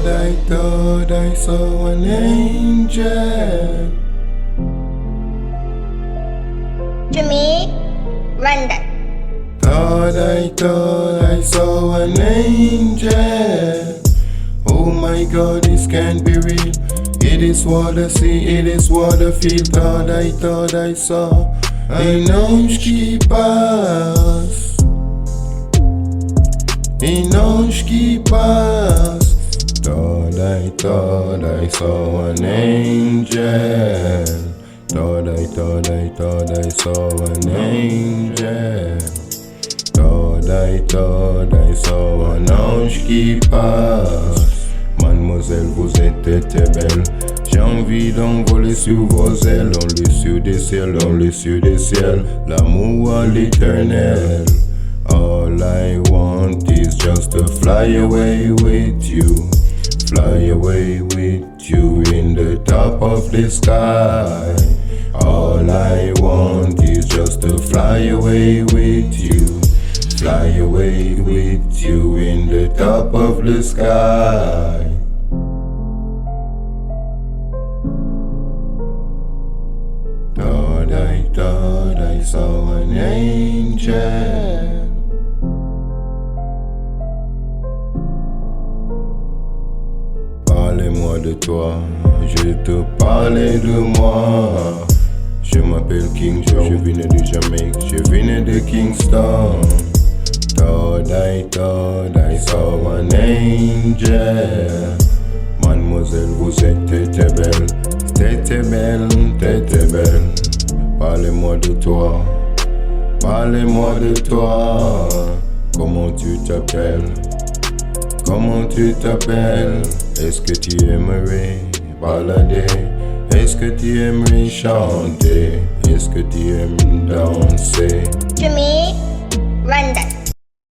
thought I saw an angel. To me, run that. Thought I saw an angel. Oh my God, this can't be real. It is what I see, it is what I feel. Thought I saw un ange qui passe. Un ange qui passe. Thought I saw an angel. Thought I saw an angel. Thought I saw un ange qui passe. Mademoiselle, vous êtes belle. J'ai envie d'envoler sur vos ailes. Dans les cieux des ciels, dans les cieux des ciels. L'amour à l'éternel. All I want is just to fly away with you. Fly away with you in the top of the sky. All I want is just to fly away with you. Fly away with you in the top of the sky. Thought I saw an angel. Parlez-moi de toi, je te parlais de moi. Je m'appelle King Joe, je venais de Jamaïque, je venais de Kingston. Thought I saw an angel. Mademoiselle, vous êtes belle, t'étais belle, t'étais belle. Parlez-moi de toi, parlez-moi de toi. Comment tu t'appelles? Comment tu t'appelles? Est-ce que tu aimerais balader? Est-ce que tu aimerais chanter? Est-ce que tu aimes danser? To me, run that.